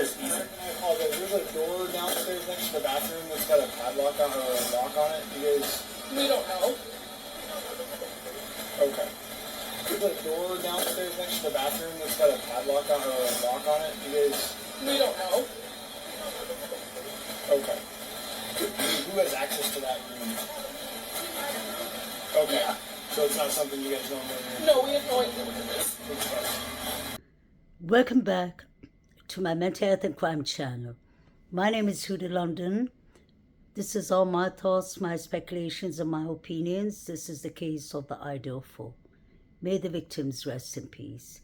There's a door downstairs next to the bathroom that's got a padlock on or a lock on it. You guys? We don't know. Okay. There's a door downstairs next to the bathroom that's got a padlock on or a lock on it. You guys? We don't know. Okay. Who has access to that room? Okay. Yeah. So it's not something you guys don't know? No, we have no idea what it is. Okay. Welcome back to my Mental Health and Crime channel. My name is Judy London. This is all my thoughts, my speculations, and my opinions. This is the case of the Idaho 4. May the victims rest in peace.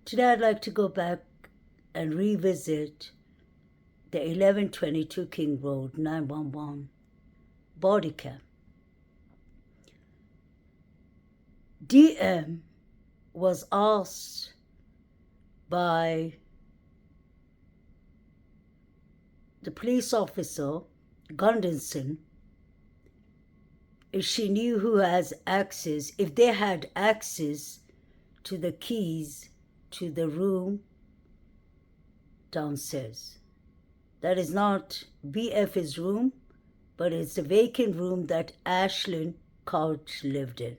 Today I'd like to go back and revisit the 1122 King Road 911 body cam. DM was asked by the police officer, Gunderson, if she knew who has access, if they had access to the keys to the room downstairs. That is not BF's room, but it's a vacant room that Ashlyn Couch lived in.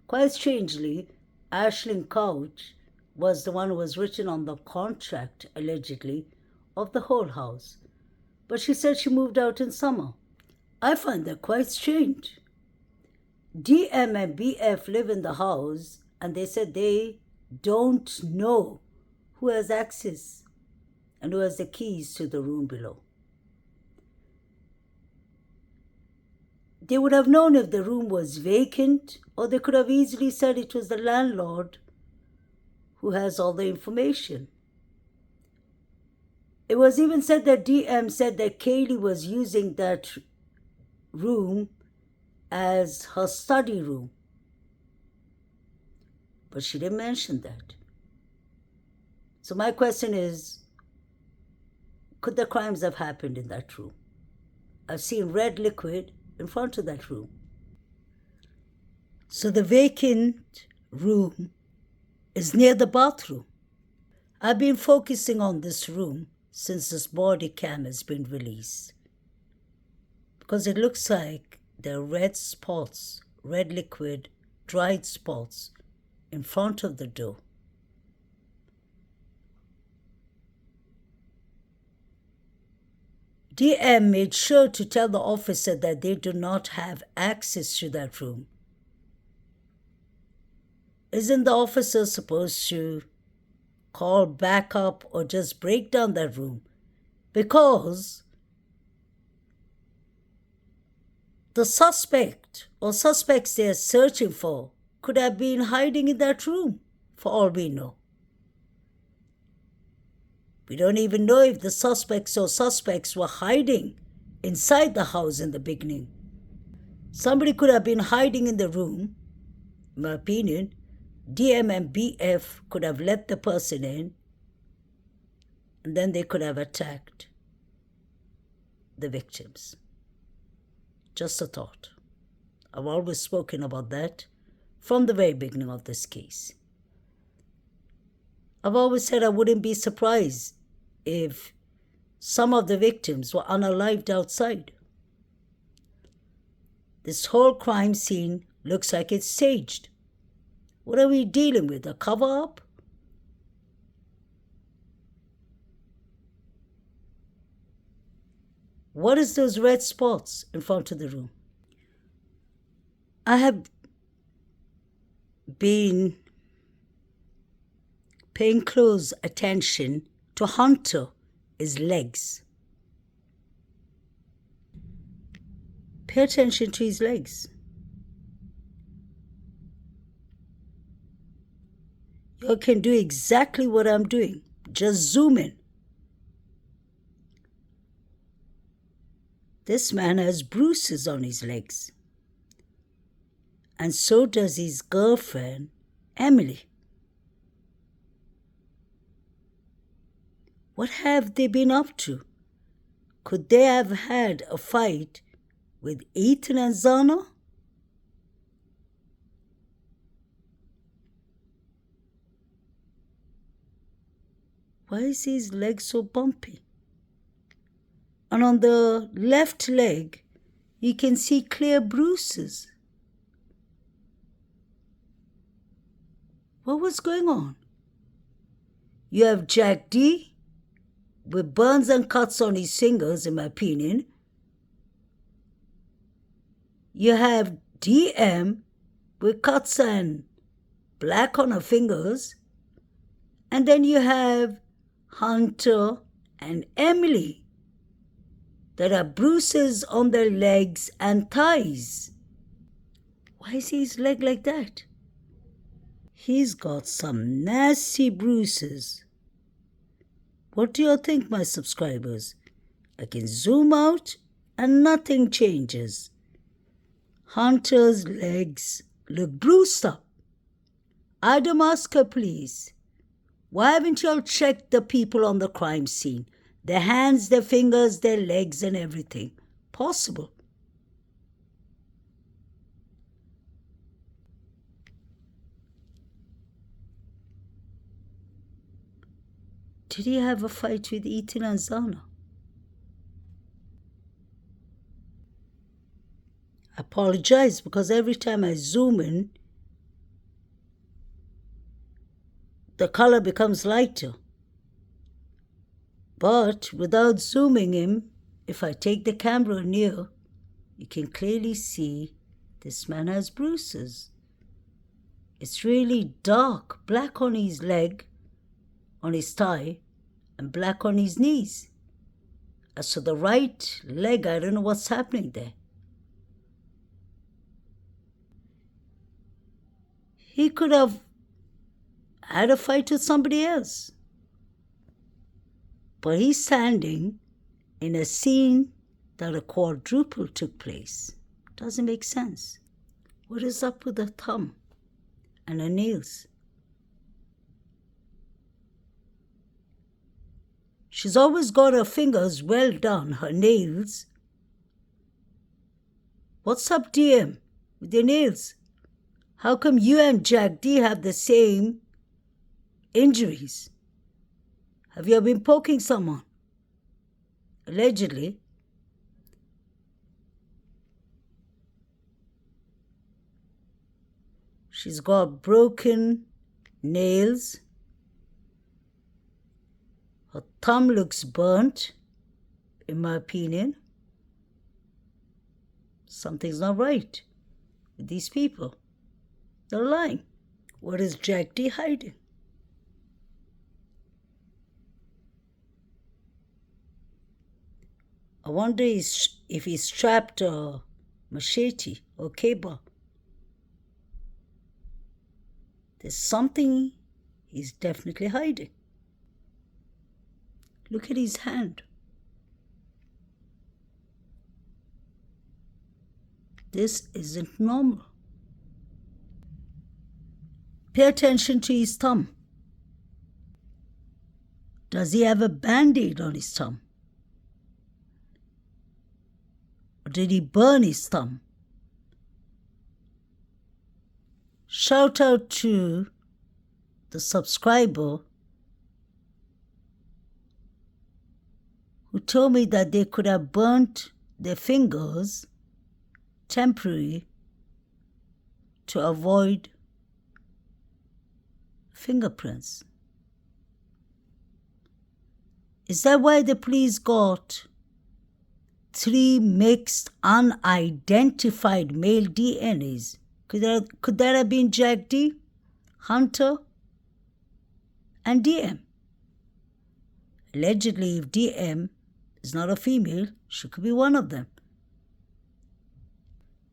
Quite strangely, Ashlyn Couch was the one who was written on the contract, allegedly, of the whole house. But she said she moved out in summer. I find that quite strange. DM and BF live in the house, and they said they don't know who has access and who has the keys to the room below. They would have known if the room was vacant, or they could have easily said it was the landlord who has all the information. It was even said that DM said that Kaylee was using that room as her study room. But she didn't mention that. So my question is, could the crimes have happened in that room? I've seen red liquid in front of that room. So the vacant room is near the bathroom. I've been focusing on this room since this body cam has been released, because it looks like there are red spots, red liquid, dried spots in front of the door. DM made sure to tell the officer that they do not have access to that room. Isn't the officer supposed to call backup or just break down that room? Because the suspect or suspects they're searching for could have been hiding in that room, for all we know. We don't even know if the suspects were hiding inside the house in the beginning. Somebody could have been hiding in the room. In my opinion, DM and BF could have let the person in, and then they could have attacked the victims. Just a thought. I've always spoken about that from the very beginning of this case. I've always said I wouldn't be surprised if some of the victims were unalived outside. This whole crime scene looks like it's staged. What are we dealing with? A cover-up? What is those red spots in front of the room? I have been paying close attention to Hunter's legs. Pay attention to his legs. You can do exactly what I'm doing. Just zoom in. This man has bruises on his legs. And so does his girlfriend, Emily. What have they been up to? Could they have had a fight with Ethan and Zana? Why is his leg so bumpy? And on the left leg, you can see clear bruises. What was going on? You have Jack D with burns and cuts on his fingers, in my opinion. You have DM with cuts and black on her fingers. And then you have Hunter and Emily that are bruises on their legs and thighs. Why is his leg like that? He's got some nasty bruises. What do you think, my subscribers? I can zoom out and nothing changes. Hunter's legs look bruised up. Adam, ask her, please. Why haven't you all checked the people on the crime scene? Their hands, their fingers, their legs and everything. Possible. Did he have a fight with Ethan and Zana? I apologize because every time I zoom in, the color becomes lighter. But without zooming in, if I take the camera near, you can clearly see this man has bruises. It's really dark, black on his leg, on his thigh, and black on his knees. As for the right leg, I don't know what's happening there. He could have had a fight with somebody else. But he's standing in a scene that a quadruple took place. Doesn't make sense. What is up with her thumb and her nails? She's always got her fingers well done, her nails. What's up, DM, with your nails? How come you and Jack D have the same injuries? Have you been poking someone? Allegedly. She's got broken nails. Her thumb looks burnt, in my opinion. Something's not right with these people. They're lying. What is Jack D hiding? I wonder if he's strapped a machete or cable. There's something he's definitely hiding. Look at his hand. This isn't normal. Pay attention to his thumb. Does he have a band-aid on his thumb? Or did he burn his thumb? Shout out to the subscriber who told me that they could have burnt their fingers temporarily to avoid fingerprints. Is that why the police got 3 mixed unidentified male DNAs? Could that have been Jack D, Hunter, and DM? Allegedly, if DM is not a female, she could be one of them.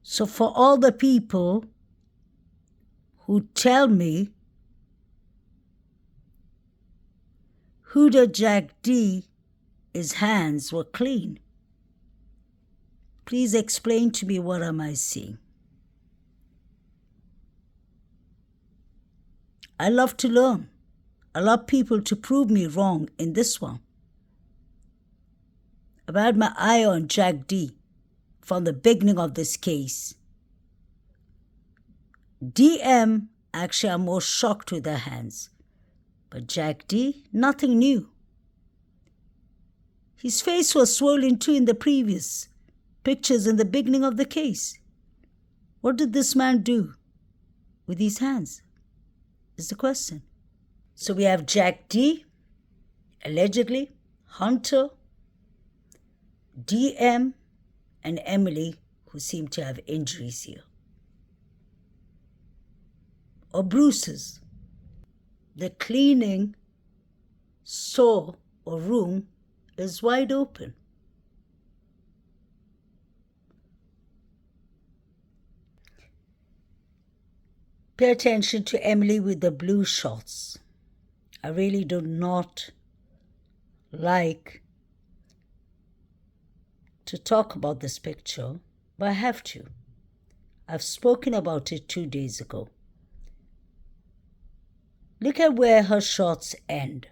So for all the people who tell me who the Jack D, his hands were clean, please explain to me, what am I seeing? I love to learn. I love people to prove me wrong in this one. I've had my eye on Jack D from the beginning of this case. DM, actually, I'm more shocked with their hands. But Jack D, nothing new. His face was swollen too in the previous pictures in the beginning of the case. What did this man do with his hands? Is the question. So we have Jack D, allegedly, Hunter, DM, and Emily, who seem to have injuries here. Or bruises. The cleaning store or room is wide open. Pay attention to Emily with the blue shorts. I really do not like to talk about this picture, but I have to. I've spoken about it 2 days ago. Look at where her shorts end.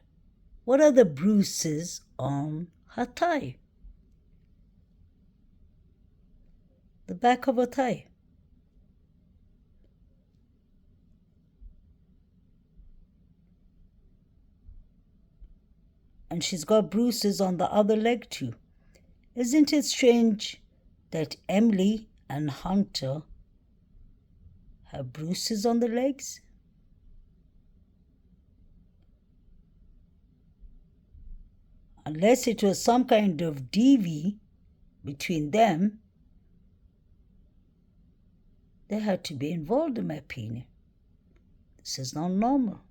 What are the bruises on her thigh? The back of her thigh. And she's got bruises on the other leg too. Isn't it strange that Emily and Hunter have bruises on the legs? Unless it was some kind of DV between them, they had to be involved, in my opinion. This is not normal.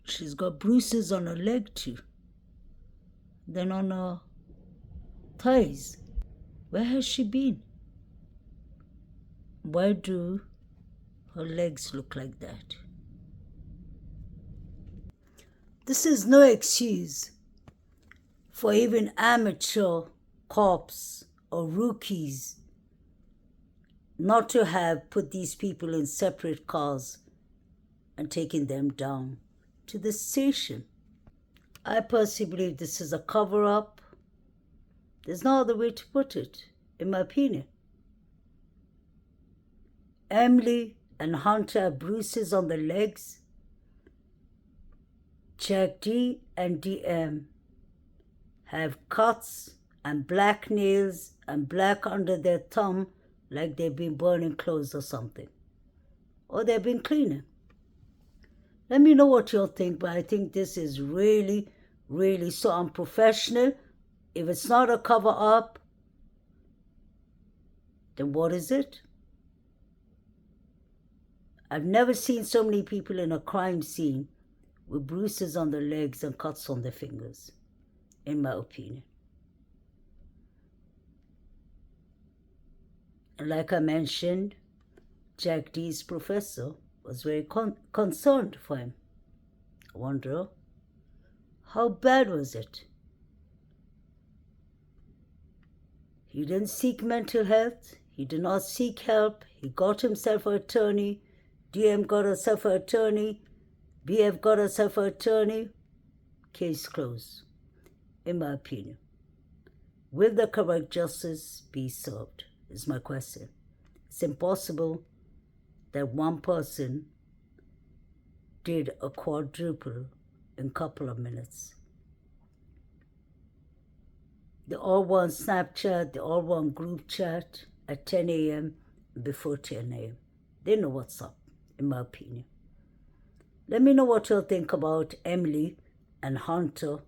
She's got bruises on her leg too. Then on her thighs. Where has she been? Why do her legs look like that? This is no excuse for even amateur cops or rookies not to have put these people in separate cars and taken them down to the station. I personally believe this is a cover-up. There's no other way to put it, in my opinion. Emily and Hunter have bruises on their legs. Jack D and DM have cuts and black nails and black under their thumb, like they've been burning clothes or something. Or they've been cleaning. Let me know what you'll think, but I think this is really, really so unprofessional. If it's not a cover-up, then what is it? I've never seen so many people in a crime scene with bruises on their legs and cuts on their fingers, in my opinion. And like I mentioned, Jack D's professor was very concerned for him. I wonder, how bad was it? He didn't seek mental health. He did not seek help. He got himself an attorney. DM got herself an attorney. BF got herself an attorney. Case closed, in my opinion. Will the correct justice be served, is my question. It's impossible that one person did a quadruple in a couple of minutes. They all want Snapchat, they all want group chat at 10 a.m. before 10 a.m. They know what's up, in my opinion. Let me know what you'll think about Emily and Hunter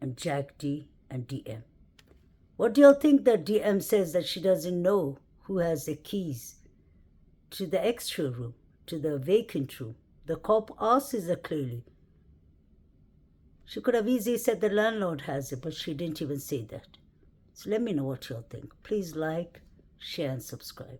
and Jack D and DM. What do y'all think that DM says that she doesn't know who has the keys to the extra room, to the vacant room? The cop asks her clearly. She could have easily said the landlord has it, but she didn't even say that. So let me know what y'all think. Please like, share, and subscribe.